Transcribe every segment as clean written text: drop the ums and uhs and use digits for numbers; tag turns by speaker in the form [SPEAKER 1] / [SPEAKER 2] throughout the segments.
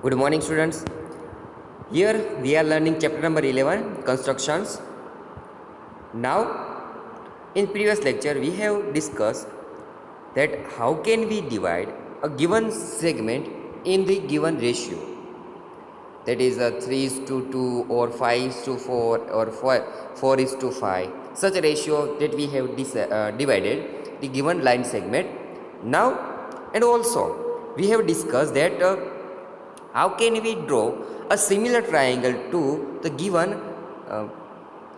[SPEAKER 1] Good morning, students. Here we are learning chapter number 11, constructions. Now, in previous lecture we have discussed that how can we divide a given segment in the given ratio, that is a 3 is to 2 or 5 is to 4 or 4 is to 5, such a ratio that we have divided the given line segment. Now, and also we have discussed that how can we draw a similar triangle to the given uh,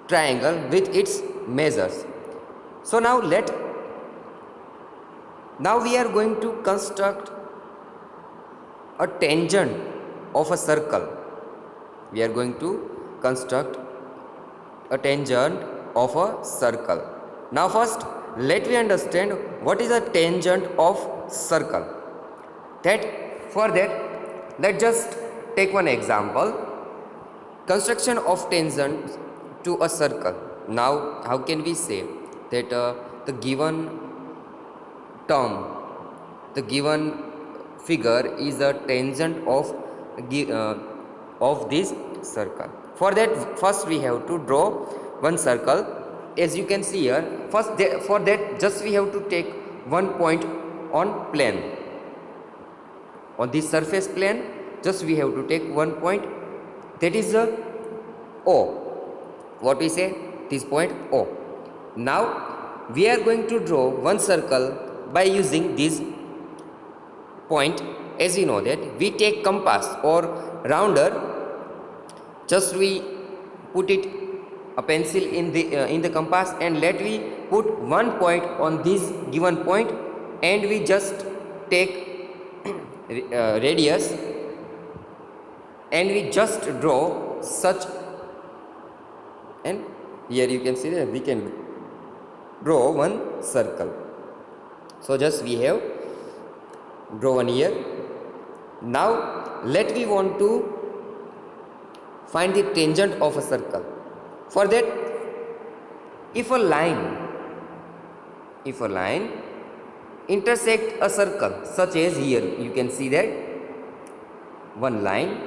[SPEAKER 1] triangle with its measures. So now we are going to construct a tangent of a circle. We are going to construct a tangent of a circle. Now first let me understand what is a tangent of circle. For that, let's just take one example. Construction of tangent to a circle. Now how can we say that the given term, the given figure is a tangent of this circle? For that, first we have to draw one circle. As you can see here, for that just we have to take one point on plane, on this surface plane. Just we have to take one point, that is a O. What we say? This point O. Now we are going to draw one circle by using this point. As you know that we take compass or rounder, just we put it a pencil in the compass, and let we put one point on this given point, and we just take radius, and we just draw such, and here you can see that we can draw one circle. So just we have draw one here. Now let we want to find the tangent of a circle. For that, if a line intersect a circle, such as here you can see that one line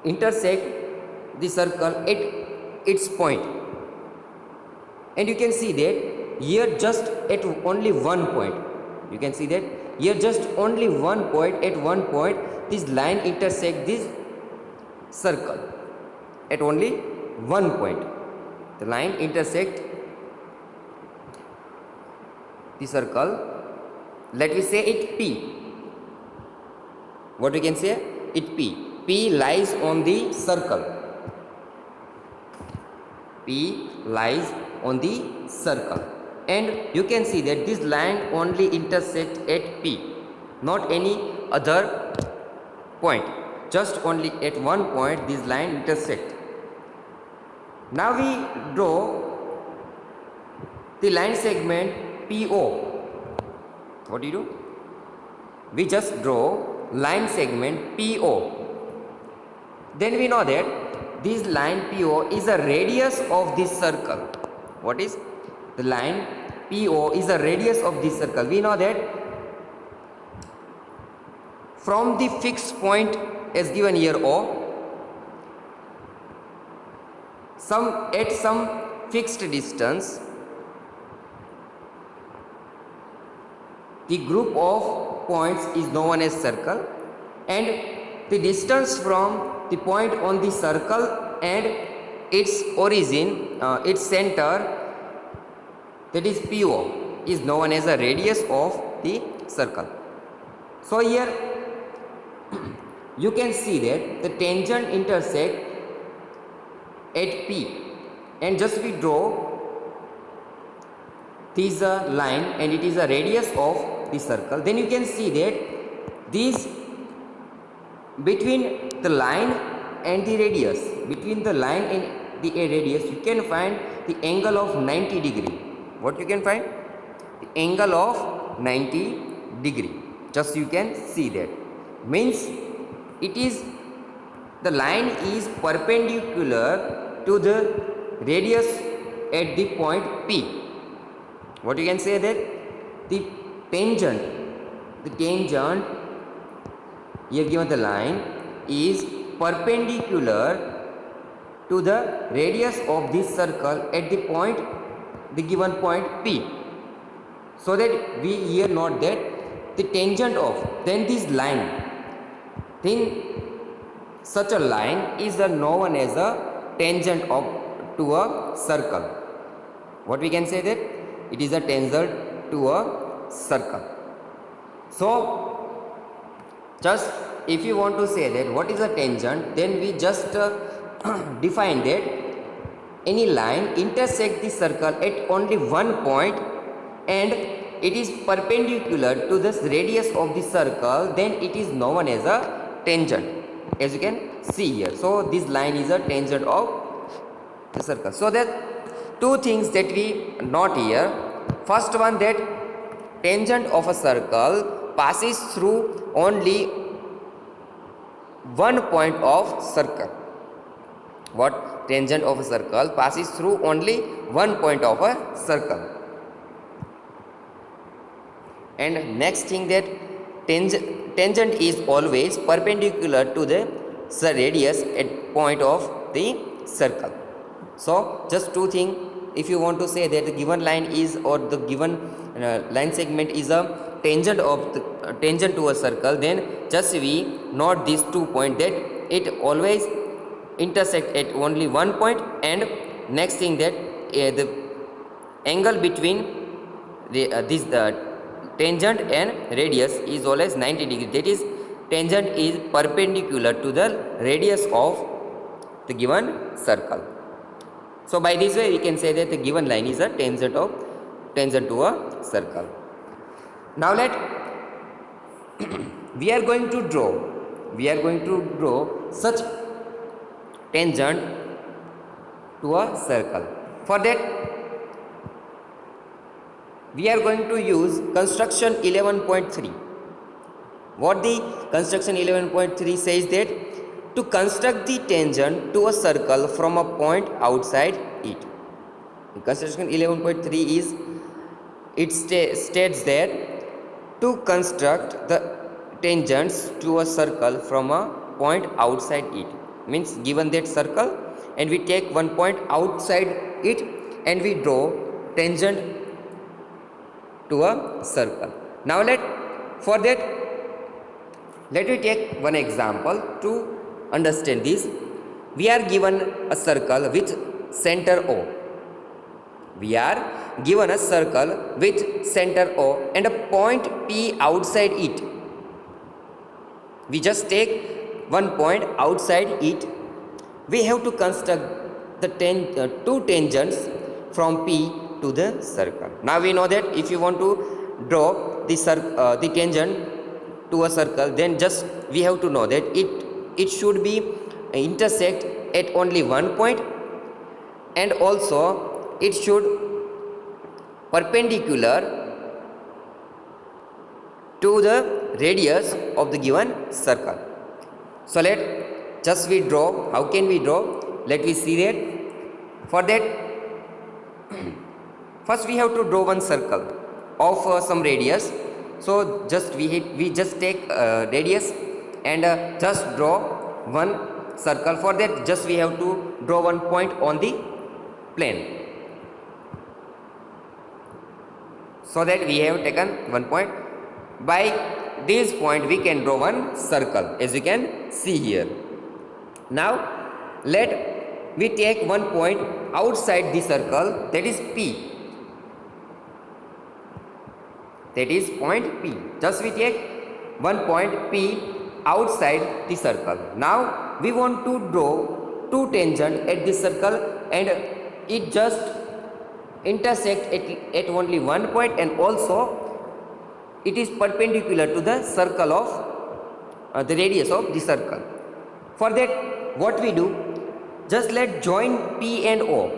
[SPEAKER 1] intersect the circle at its point, and you can see that here just at only one point, you can see that here just only one point, at one point this line intersect this circle at only one point. The line intersect the circle, let me say it P. What we can say? It P. P lies on the circle. P lies on the circle, and you can see that this line only intersect at P, not any other point. Just only at one point this line intersect. Now we draw the line segment PO. What do you do? We just draw line segment PO. Then we know that this line PO is a radius of this circle. What is? The line PO is a radius of this circle. We know that from the fixed point as given here O, at some fixed distance, the group of points is known as circle, and the distance from the point on the circle and its origin, its center, that is PO, is known as a radius of the circle. So here you can see that the tangent intersect at P, and just we draw this line, and it is a radius of the circle. Then you can see that this between the line and the radius, between the line and the radius, you can find the angle of 90 degree. What you can find? The angle of 90 degree. Just you can see that. Means it is, the line is perpendicular to the radius at the point P. What you can say that? The tangent here given the line is perpendicular to the radius of this circle at the given point P. So that we here note that the tangent of then this line, then such a line is known as a tangent of to a circle. What we can say that it is a tangent to a circle. So just if you want to say that what is a tangent, then we just define that any line intersect the circle at only one point and it is perpendicular to the radius of the circle, then it is known as a tangent, as you can see here. So this line is a tangent of the circle. So that two things that we note here. First one, that tangent of a circle passes through only one point of circle. What? Tangent of a circle passes through only one point of a circle. And next thing, that tangent is always perpendicular to the radius at point of the circle. So just two things. If you want to say that the given line is, or the given line segment is a tangent of tangent to a circle, then just we note these 2 points, that it always intersect at only one point, and next thing, that the angle between this tangent and radius is always 90 degrees. That is, tangent is perpendicular to the radius of the given circle. So by this way we can say that the given line is a tangent to a circle. Now we are going to draw such tangent to a circle. For that we are going to use construction 11.3. What the construction 11.3 says, that to construct the tangent to a circle from a point outside it. Construction 11.3 is, it states that to construct the tangents to a circle from a point outside it, means given that circle and we take one point outside it and we draw tangent to a circle. Now for that let me take one example to understand this. We are given a circle with center O. We are given a circle with center O and a point P outside it. We just take one point outside it. We have to construct the two tangents from P to the circle. Now we know that if you want to draw the tangent to a circle, then just we have to know that it should be intersect at only one point, and also it should perpendicular to the radius of the given circle. So just we draw. How can we draw? Let me see that. For that first we have to draw one circle of some radius. So just we just take radius and just draw one circle. For that just we have to draw one point on the plane. So that we have taken one point. By this point we can draw one circle, as you can see here. Now let we take one point outside the circle, that is P. That is point P. Just we take one point P outside the circle. Now we want to draw two tangents at this circle, and it just intersect at only one point, and also it is perpendicular to the circle of the radius of the circle. For that what we do, just let join P and O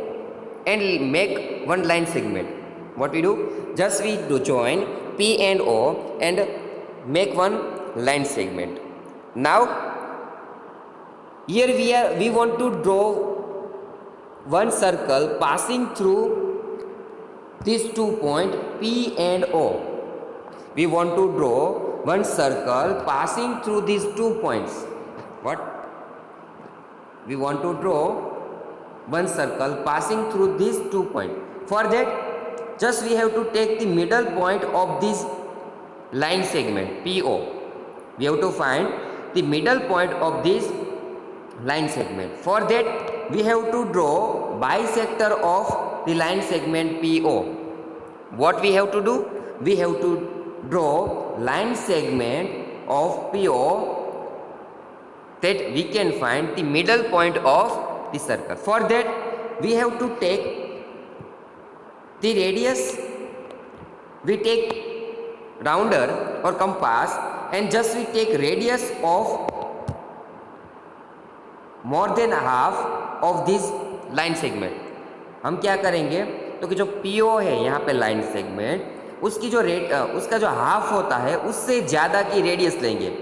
[SPEAKER 1] and make one line segment. What we do, just we do join P and O and make one line segment. Now here we want to draw one circle passing through these 2 points P and O. We want to draw one circle passing through these 2 points. What? We want to draw one circle passing through these 2 points. For that, just we have to take the middle point of this line segment PO. We have to find the middle point of this line segment. For that, we have to draw bisector of the line segment PO. What we have to do? We have to draw line segment of PO that we can find the middle point of the circle. For that, we have to take the radius. We take rounder or compass and just we take radius of more than half of this line segment. हम क्या करेंगे तो कि जो PO है यहाँ पे line segment उसकी जो उसका जो हाफ होता है उससे ज़्यादा की रेडियस लेंगे.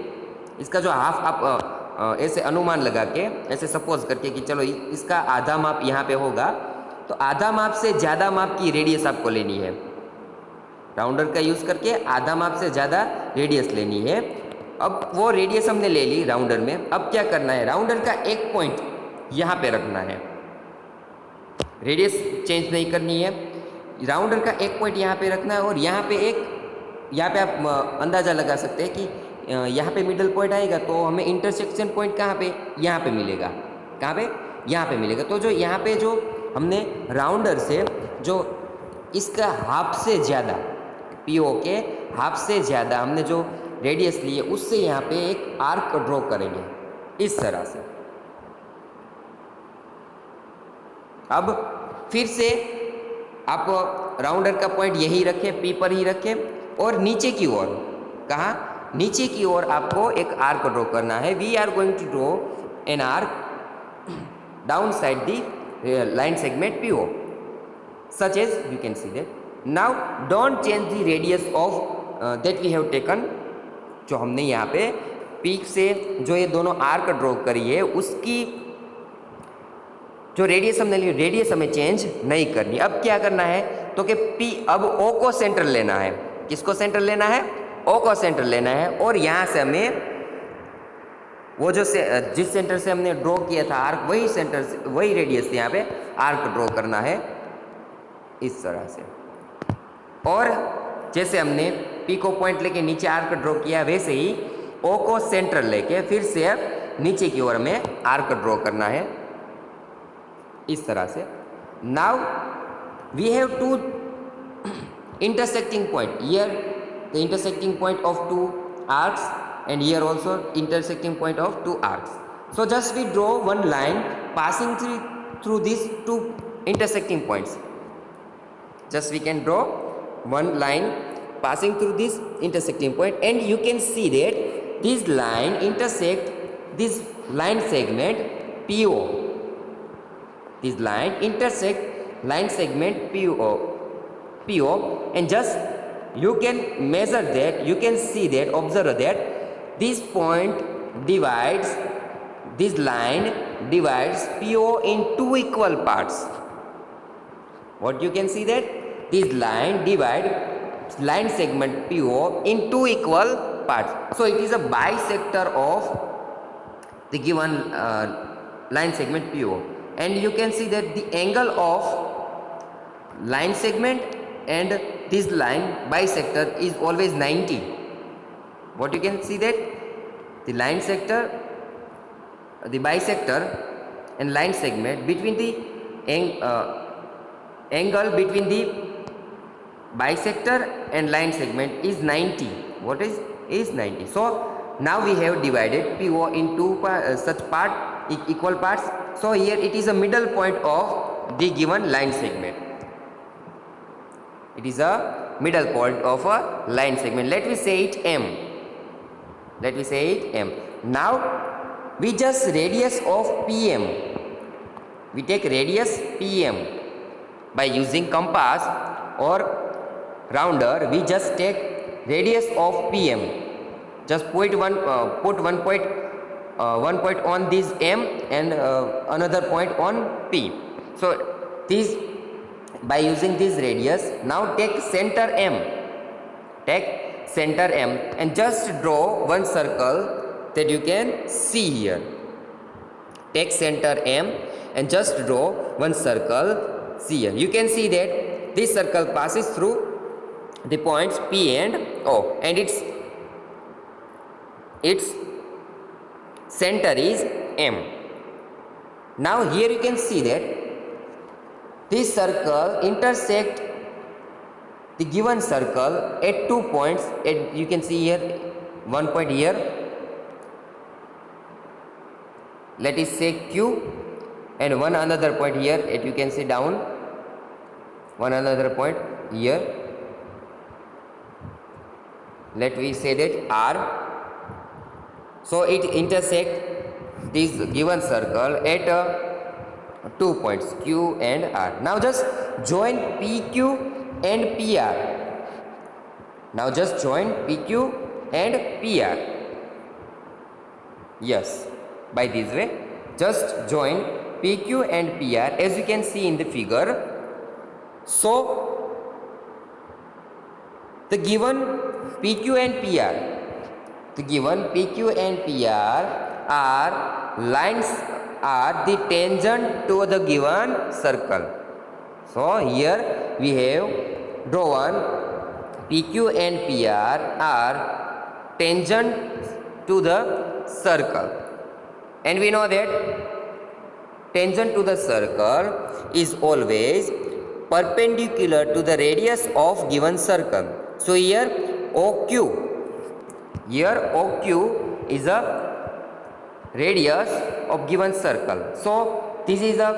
[SPEAKER 1] इसका जो हाफ आप ऐसे अनुमान लगा के ऐसे सपोज करके कि चलो इसका आधा माप यहाँ पे होगा तो आधा माप से ज़्यादा माप की रेडियस आपको लेनी है. राउंडर का यूज़ करके आधा माप से ज़्यादा रेडियस लेनी है. अब वो रेडियस हमने ले ली राउंडर में. अब क्या करना है, राउंडर का एक पॉइंट यहाँ पे रखना है. रेडियस चेंज नहीं करनी है. राउंडर का एक पॉइंट यहाँ पे रखना है और यहाँ पे आप अंदाज़ा लगा सकते हैं कि यहाँ पे मिडल पॉइंट आएगा तो हमें इंटरसेक्शन पॉइंट कहाँ पे, यहाँ पे मिलेगा. कहाँ पे? यहाँ पे मिलेगा. तो जो यहाँ पे जो हमने राउंडर से जो इसका हाफ से ज़्यादा PO के हाफ से ज़्यादा हमने जो रेडियस ली है उससे यहाँ पे एक आर्क ड्रॉ करेंगे इस तरह से. अब फिर से आप राउंडर का पॉइंट यही रखें, P पर ही रखें और नीचे की ओर, कहाँ? नीचे की ओर आपको एक आर्क ड्रॉ करना है. We are going to draw an arc down side the line segment PO, such as you can see that. Now don't change the radius of that we have taken. जो हमने यहाँ पे peak से जो ये दोनों आर्क ड्रॉ करी है उसकी जो रेडियस हमने ली, रेडियस हमें चेंज नहीं करनी. अब क्या करना है तो कि P अब O को सेंटर लेना है. किसको सेंटर लेना है? O को सेंटर लेना है. और यहाँ से हमें वो जो जिस सेंटर से हमने ड्रॉ किया था आर्क, वही सेंटर से वही रेडियस से यहाँ पे आर्क ड्रॉ करना है इस तरह से. और जैसे हमने P को पॉइंट लेके नीचे आर्क ड्रॉ किया वैसे ही O को सेंटर लेके फिर से नीचे की ओर में आर्क ड्रॉ करना है इस तरह से. Now we have two intersecting point. Here the intersecting point of 2 arcs and here also intersecting point of 2 arcs. So just we draw one line passing through these 2 intersecting points. Just we can draw one line passing through this intersecting point and you can see that this line intersect this line segment PO. This line intersect line segment PO and just you can measure that, you can see that, observe that this point divides, this line divides PO in 2 equal parts. What you can see that this line divides line segment PO in 2 equal parts. So it is a bisector of the given line segment PO. And you can see that the angle of line segment and this line bisector is always 90. What you can see that the line sector, the bisector and line segment between the angle between the bisector and line segment is 90. What is 90? So now we have divided PO into such equal parts. So here it is a middle point of the given line segment. It is a middle point of a line segment. Let me say it M. Let me say it M. Now we just radius of PM. We take radius PM by using compass or rounder. We just take radius of PM. Just put one point on this M and another point on P. So this by using this radius, now take center M. Take center M and just draw one circle that you can see here. Take center M and just draw one circle. See here. You can see that this circle passes through the points P and O, and its center is M. Now here you can see that this circle intersect the given circle at 2 points. You can see here one point here, let us say Q, and one another point here, you can see down, one another point here, let we say that R. So it intersect this given circle at 2 points Q and R. Now just join PQ and PR. Now just join PQ and PR. Yes, by this way, just join PQ and PR as you can see in the figure. So the given PQ and PR, the given PQ and PR are lines, are the tangent to the given circle. So here we have drawn PQ and PR are tangent to the circle, and we know that tangent to the circle is always perpendicular to the radius of given circle. So here OQ, here OQ is a radius of given circle. So this is a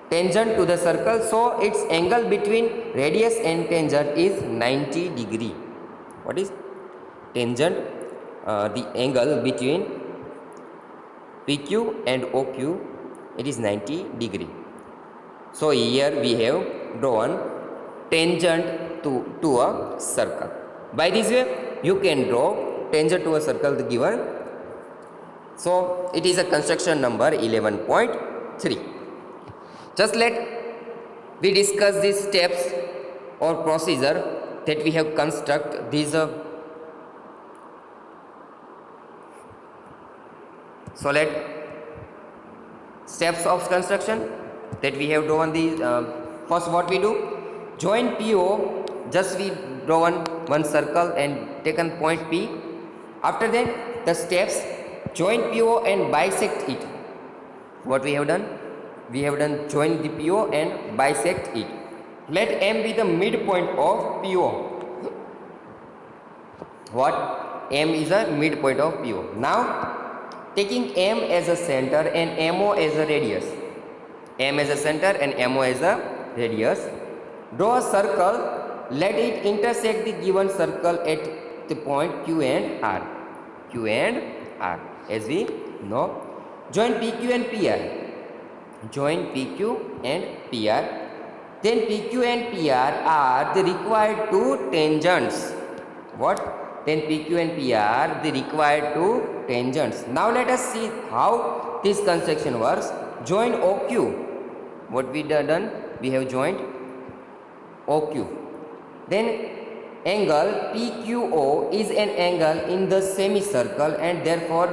[SPEAKER 1] tangent to the circle. So its angle between radius and tangent is 90 degree. What is tangent? The angle between PQ and OQ, it is 90 degree. So here we have drawn tangent to a circle. By this way you can draw tangent to a circle given. So it is a construction number 11.3. Just let we discuss these steps or procedure that we have construct these. So let steps of construction that we have drawn these. First what we do, join PO, just we draw one circle and taken point P. After that the steps, join PO and bisect it. What we have done? We have done join the PO and bisect it. Let M be the midpoint of PO. What? M is a midpoint of PO. Now taking M as a center and MO as a radius. M as a center and MO as a radius. Draw a circle, let it intersect the given circle at the point Q and R. Q and R, as we know. Join PQ and PR. Join PQ and PR. Then PQ and PR are the required two tangents. What? Then PQ and PR the required two tangents. Now let us see how this construction works. Join OQ. What we done? We have joined OQ. Then angle PQO is an angle in the semicircle, and therefore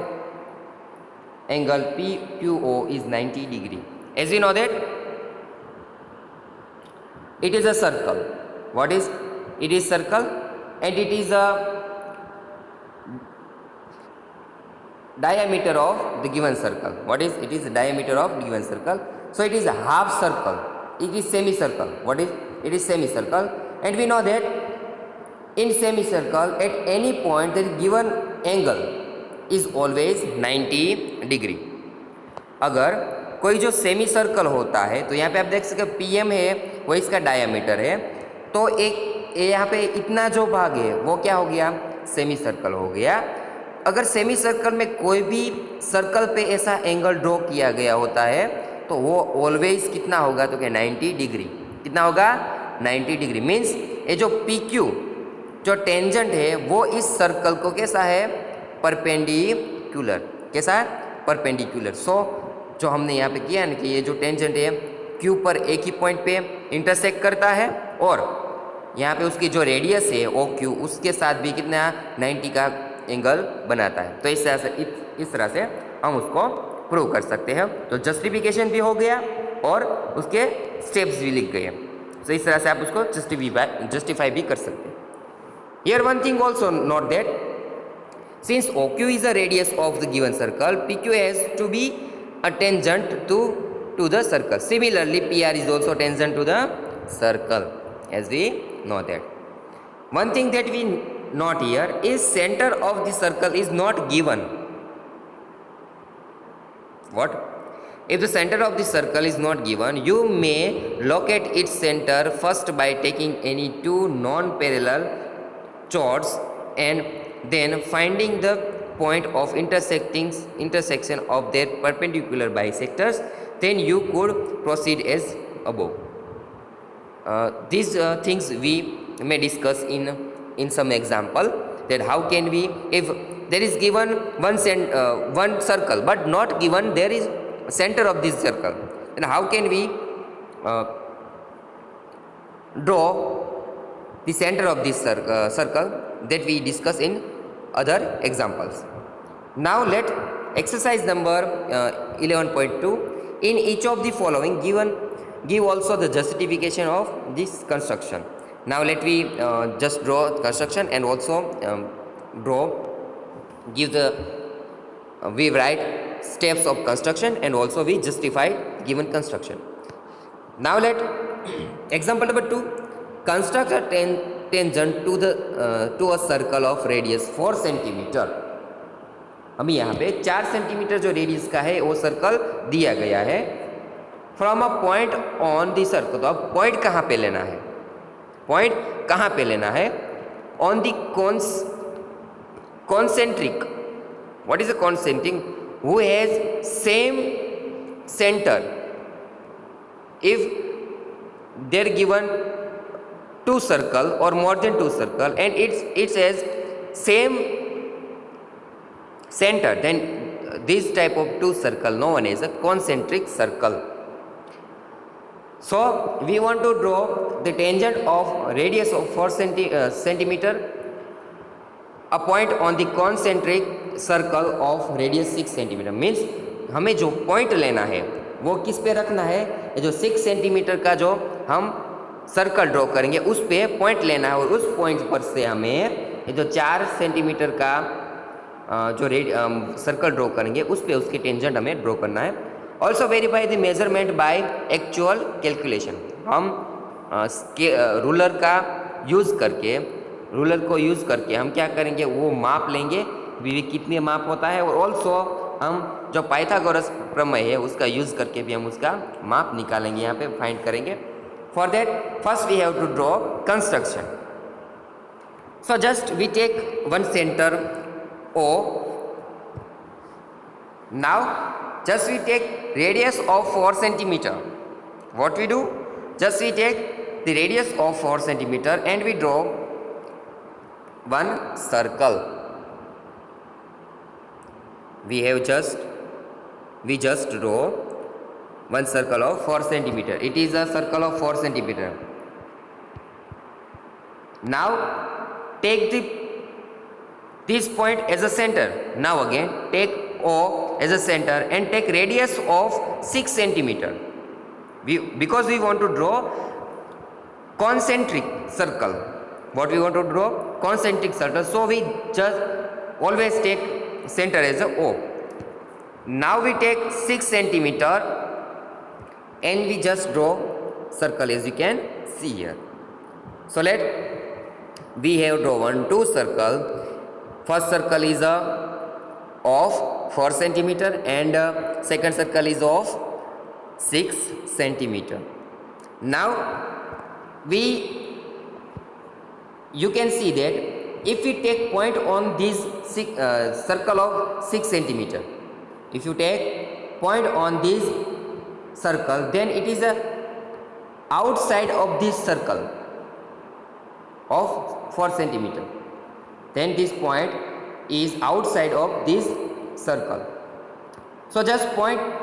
[SPEAKER 1] angle PQO is 90 degree. As we know that it is a circle. What is? It is circle, and it is a diameter of the given circle. What is? It is the diameter of the given circle. So it is a half circle. It is semicircle. What is? It is semicircle, and we know that in semicircle at any point the given angle is always 90 degree. अगर कोई जो semi circle होता है तो यहाँ पे आप देख सकते हो PM है, वो इसका डायमीटर है, तो एक यहाँ पे इतना जो भाग है वो क्या हो गया? सेमी सर्कल हो गया. अगर सेमी सर्कल में कोई भी सर्कल पे ऐसा एंगल ड्रॉ किया गया होता है तो वो ऑलवेज कितना होगा? तो क्या 90 डिग्री. कितना होगा? 90 डिग्री. मीन्स ये जो PQ जो टेंजेंट है वो इस सर्कल को कैसा है? परपेंडिकुलर. कैसा है? परपेंडिकुलर. सो जो हमने यहाँ पे किया ना कि ये जो टेंजेंट है Q पर एक ही पॉइंट पे इंटरसेक्ट करता है और यहाँ पे उसकी जो रेडियस है ओ क्यू उसके साथ भी कितना 90 का एंगल बनाता है। तो इस तरह से हम उसको प्रूव कर सकते हैं। तो जस्टिफिकेशन भी हो गया और उसके स्टेप्स भी लिख गए। तो इस तरह से आप उसको जस्टिफाई भी कर सकते हैं। Here one thing also note that since OQ is a radius of the given circle, PQ has to be a tangent to the circle. Similarly, PR is also tangent to the circle, as we know that. One thing that we note here is center of the circle is not given. What? If the center of the circle is not given, you may locate its center first by taking any two non-parallel chords and then finding the point of intersection of their perpendicular bisectors. Then you could proceed as above. These things we may discuss in some example, that how can we, if there is given one circle but not given there is center of this circle, then how can we draw the center of this circle, that we discuss in other examples. Now let exercise number 11.2. In each of the following give also the justification of this construction. Now let we just draw construction and also give the we write steps of construction and also we justify given construction. Now let example number 2. Construct a tangent to a circle of radius 4 centimetre. हमें यहाँ पे 4 centimetre जो radius का है वो circle दिया गया है from a point on the circle. तो अब पॉइंट कहाँ पे लेना है, पॉइंट कहाँ पे लेना है? On the concentric. What is a concentric? Who has same centre. If there given two circle or more than two circle and it has same center, then this type of two circle known as a concentric circle. So we want to draw the tangent of radius of 4 centimeter a point on the concentric circle of radius 6 centimeter. means हमें जो point लेना है वो किस पे रखना है? ये जो 6 सेंटीमीटर का जो हम सर्कल ड्रॉ करेंगे उस पे पॉइंट लेना है और उस पॉइंट पर से हमें ये जो 4 सेंटीमीटर का जो सर्कल ड्रॉ करेंगे उस पे उसके टेंजेंट हमें ड्रॉ करना है. Also verify the measurement by actual calculation. हम रूलर का यूज़ करके रूलर को यूज़ करके हम क्या करेंगे, वो माप लेंगे भी कितने माप होता है, और ऑल्सो हम जो पाइथागोरस प्रमेय है उसका यूज़ करके भी हम उसका माप निकालेंगे, यहाँ पे फाइंड करेंगे. For that, first we have to draw construction. So just we take one center O. Now just we take radius of 4 centimeter. What we do? Just we take the radius of 4 centimeter and we draw one circle. We just draw one circle of 4 centimeter. It is a circle of 4 centimeter. Now take this point as a center. Now again take O as a center and take radius of 6 centimeter. Because we want to draw concentric circle. What we want to draw? Concentric circle. So we just always take center as a O. Now we take 6 centimeter and we just draw circle as you can see here. So we have drawn two circle. First circle is of 4 centimeter and second circle is of 6 centimeter. Now you can see that if we take point on this circle of 6 centimeter, if you take point on this circle, then it is a outside of this circle of 4 centimeter. Then this point is outside of this circle. So just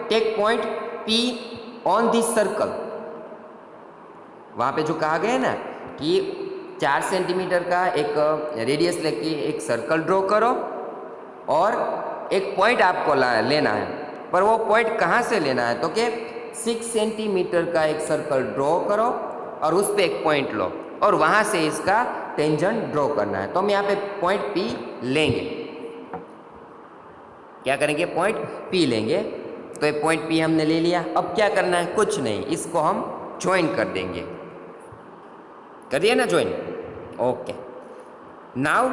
[SPEAKER 1] take point P on this circle. वहाँ पे जो कहा गया है ना कि 4 centimetre का एक रेडियस लेके एक सर्कल ड्रॉ करो और एक पॉइंट आपको लेना है, पर वो पॉइंट कहाँ से लेना है, तो कि 6 सेंटीमीटर का एक सर्कल ड्रॉ करो और उस पर एक पॉइंट लो और वहाँ से इसका टेंजेंट ड्रॉ करना है। तो हम यहाँ पे पॉइंट P लेंगे, क्या करेंगे, पॉइंट P लेंगे। तो ये पॉइंट P हमने ले लिया। अब क्या करना है, कुछ नहीं, इसको हम ज्वाइन कर देंगे। कर दिया ना ज्वाइन, ओके। नाउ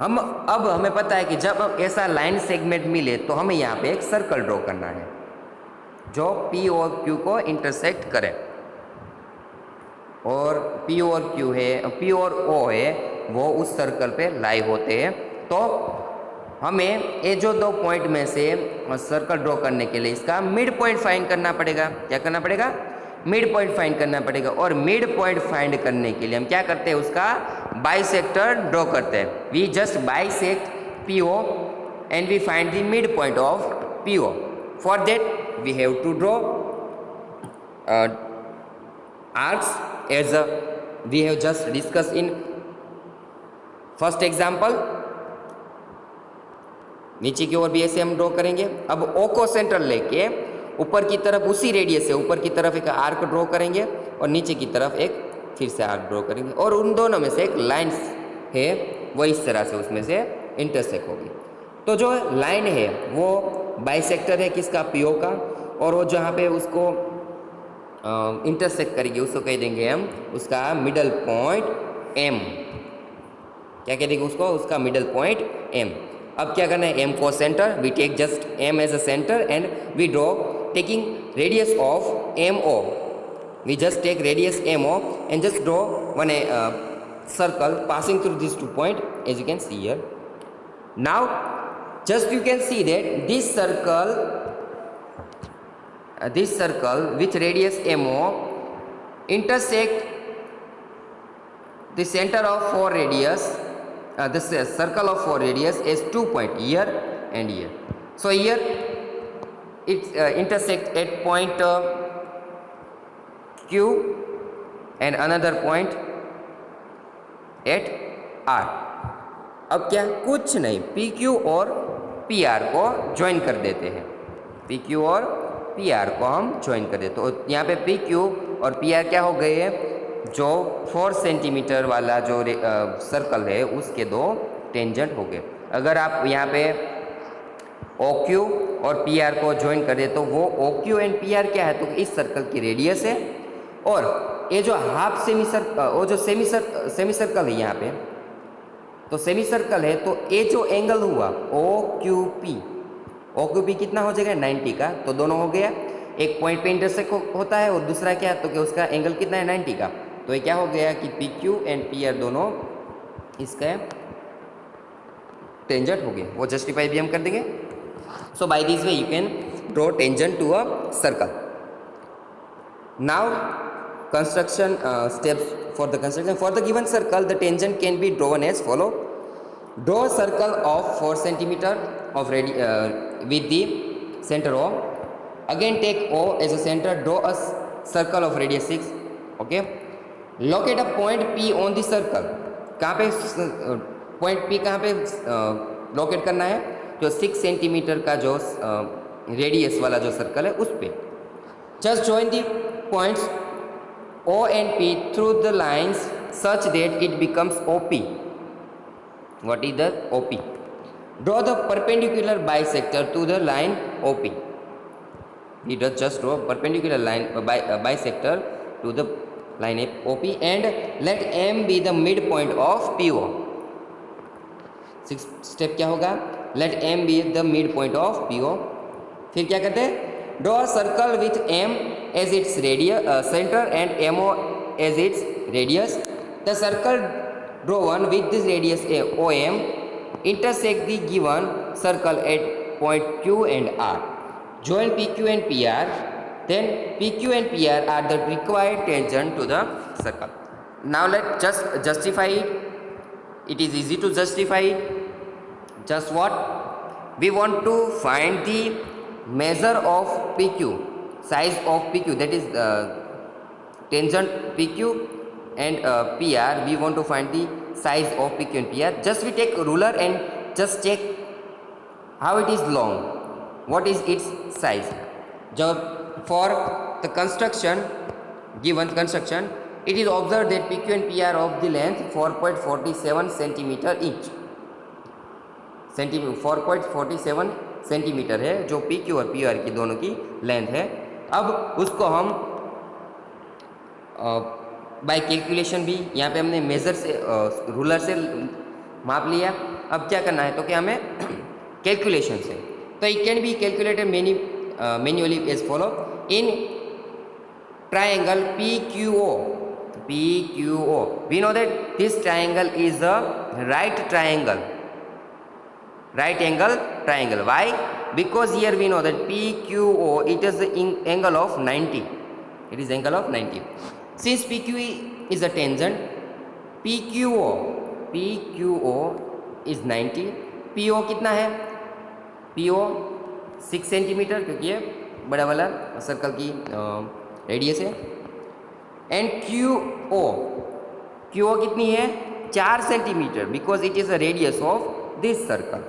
[SPEAKER 1] अब हमें पता है कि जब ऐसा लाइन सेगमेंट मिले तो हमें यहाँ पे एक सर्कल ड्रॉ करना है जो P और Q को इंटरसेक्ट करे, और P और Q है, P और O है, वो उस सर्कल पे लाई होते हैं। तो हमें ये जो दो पॉइंट में से सर्कल ड्रॉ करने के लिए इसका मिड पॉइंट फाइंड करना पड़ेगा। क्या करना पड़ेगा, मिड पॉइंट फाइंड करना पड़ेगा। और मिड पॉइंट फाइंड करने के लिए हम क्या करते हैं, उसका बाइसेक्टर ड्रॉ करते हैं। We just bisect PO and we find the mid point of PO। For that we have to draw arcs as we have just discussed in first example। नीचे की ओर भी ऐसे हम ड्रॉ करेंगे। अब O को सेंटर लेके ऊपर की तरफ उसी रेडियस से ऊपर की तरफ एक आर्क ड्रॉ करेंगे और नीचे की तरफ एक फिर से आर्क ड्रॉ करेंगे, और उन दोनों में से एक लाइन है वो इस तरह से उसमें से इंटरसेक्ट होगी। तो जो लाइन है वो बाइसेक्टर है किसका, PO का, और वो जहाँ पे उसको इंटरसेक्ट करेंगे उसको कह देंगे हम उसका मिडल पॉइंट M। क्या कह देंगे उसको, उसका मिडल पॉइंट M। अब क्या करना है, M को centre, we take just M as a centre and we draw taking radius of MO। We just take radius MO and just draw one circle passing through these 2 points, as you can see here. Now just you can see that this circle with radius MO intersect the center of 4 radius, this circle of 4 radius is 2 points here and here. So here it intersect at point Q and another point at R। अब क्या, कुछ नहीं, PQ और PR को join कर देते हैं। PQ और PR को हम ज्वाइन कर देते, तो यहाँ पे PQ और PR क्या हो गए हैं, जो 4 सेंटीमीटर वाला जो सर्कल है उसके दो टेंजेंट हो गए। अगर आप यहाँ पे OQ और PR को ज्वाइन कर दे तो वो OQ एंड PR क्या है, तो इस सर्कल की रेडियस है, और ये जो हाफ सेमी सर्कल, वो जो सेमी सर्कल है यहाँ पे, तो सेमी सर्कल है, तो ये जो एंगल हुआ OQP कितना हो जाएगा, 90 का। तो दोनों हो गया, एक पॉइंट पे इंटरसेक्ट होता है और दूसरा क्या, तो कि उसका एंगल कितना है, 90 का। तो ये क्या हो गया कि PQ एंड PR दोनों इसका टेंजेंट हो गए, वो जस्टिफाई भी हम कर देंगे। So by this way you can draw tangent to a circle. Now construction steps for the construction. For the given circle, the tangent can be drawn as follow. Draw a circle of 4 centimeter of with the center O. Again take O as a center. Draw a circle of radius 6. Okay. Locate a point P on the circle. कहाँ पे point P कहाँ पे locate करना है, जो 6 centimetre का जो radius वाला जो सर्कल है उस पे। Just join the points O and P through the lines such that it becomes OP. What is the OP? Draw the perpendicular bisector to the line OP. We just draw perpendicular line bisector to the line OP and let M be the midpoint of PO. 6th step क्या होगा, let M be the midpoint of PO। फिर क्या करते हैं, draw a circle with M as its center and MO as its radius। The circle drawn with this radius OM intersect the given circle at point Q and R. Join PQ and PR, then PQ and PR are the required tangent to the circle। Now let's just justify it. It is easy to justify it. Just what? We want to find the measure of PQ, size of PQ, that is tangent PQ and PR, we want to find the size of PQ and PR. Just we take a ruler and just check how it is long, what is its size. Job for the construction, given construction, it is observed that PQ and PR of the length 4.47 centimeter each. 4.47 centimetre है जो PQ और PR की दोनों की length है. अब उसको हम बाय कैलकुलेशन भी यहाँ पे हमने मेज़र से रूलर से माप लिया. अब क्या करना है तो क्या हमें कैलकुलेशन से, तो it can be calculated manually as follow. In triangle PQO, we know that this triangle is a right angle triangle. Why? Because here we know that PQO, it is the angle of 90. It is angle of 90. Since PQ is a tangent, PQO is 90. PO कितना है? PO 6 centimetre, क्योंकि ये बड़ा वाला circle की radius है. And QO कितनी है? 4 centimetre, because it is a radius of this circle.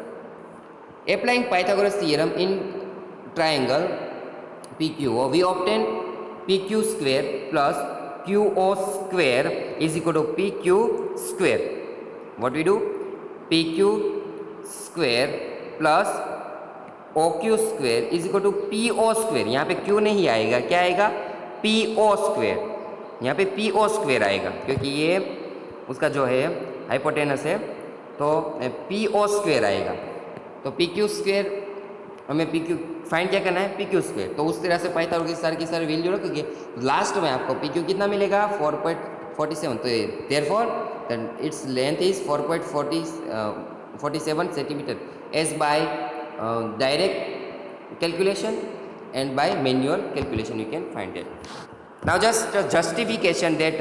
[SPEAKER 1] Applying Pythagoras theorem in triangle PQO, we obtain PQ square plus QO square is equal to PQ square. What we do? PQ square plus OQ square is equal to PO square. यहाँ पे Q नहीं आएगा, क्या आएगा? PO square. यहाँ पे PO square आएगा, क्योंकि ये उसका जो है हाइपोटेनस है, तो PO square आएगा. तो PQ स्क्वेयर, हमें PQ फाइंड क्या करना है? PQ square. तो उस तरह से पाइथागोरस की सारी वैल्यू रखोगे, लास्ट में आपको PQ कितना मिलेगा? 4.47. तो therefore its length is 4.47 centimetre as by direct calculation and by manual calculation you can find it. Now just justification that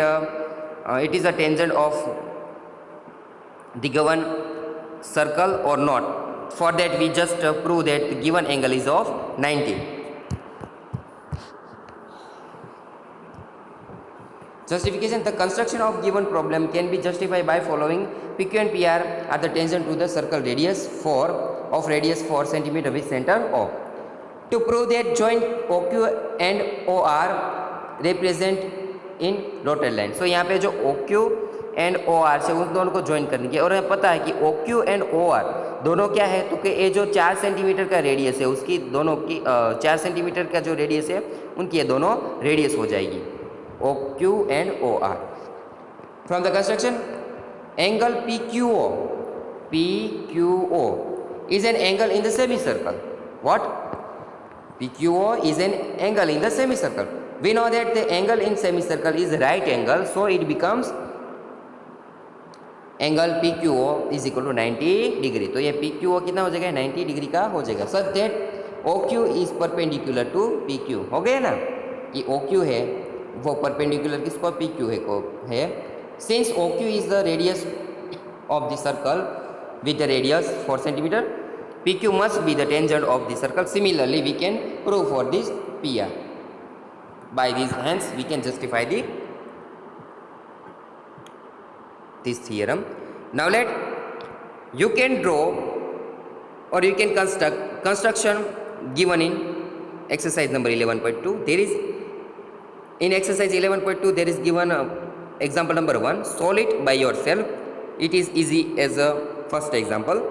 [SPEAKER 1] it is a tangent of the given circle or not. For that we just prove that the given angle is of 90. Justification: the construction of given problem can be justified by following. PQ and PR are the tangent to the circle radius 4 of radius 4 centimeter with center O. To prove that joint OQ and OR represent in dotted line. So यहाँ पे जो OQ and OR से उन दोनों को join करने की, और हमें पता है कि OQ एंड OR दोनों क्या है, तो कि ये जो 4 सेंटीमीटर का रेडियस है उसकी दोनों की 4 सेंटीमीटर का जो रेडियस है उनकी ये दोनों रेडियस हो जाएगी, OQ and OR. From the construction, angle PQO is an angle in the semicircle. What? PQO is an angle in the semicircle. We know that the angle in semicircle is right angle, so it becomes angle PQO is equal to 90 degree. तो ये PQO कितना हो जाएगा? 90 degree का हो जाएगा. Such that OQ is perpendicular to PQ. हो गया ना, कि OQ है वो परपेंडिकुलर किसको? PQ है. Since OQ is the radius of the circle with the radius 4 centimetre, PQ must be the tangent of the circle. Similarly we can prove for this PR. By this hands we can justify this theorem. Now you can draw or you can construction given in exercise number 11.2. There is in exercise 11.2 there is given example number 1. Solve it by yourself. It is easy as a first example.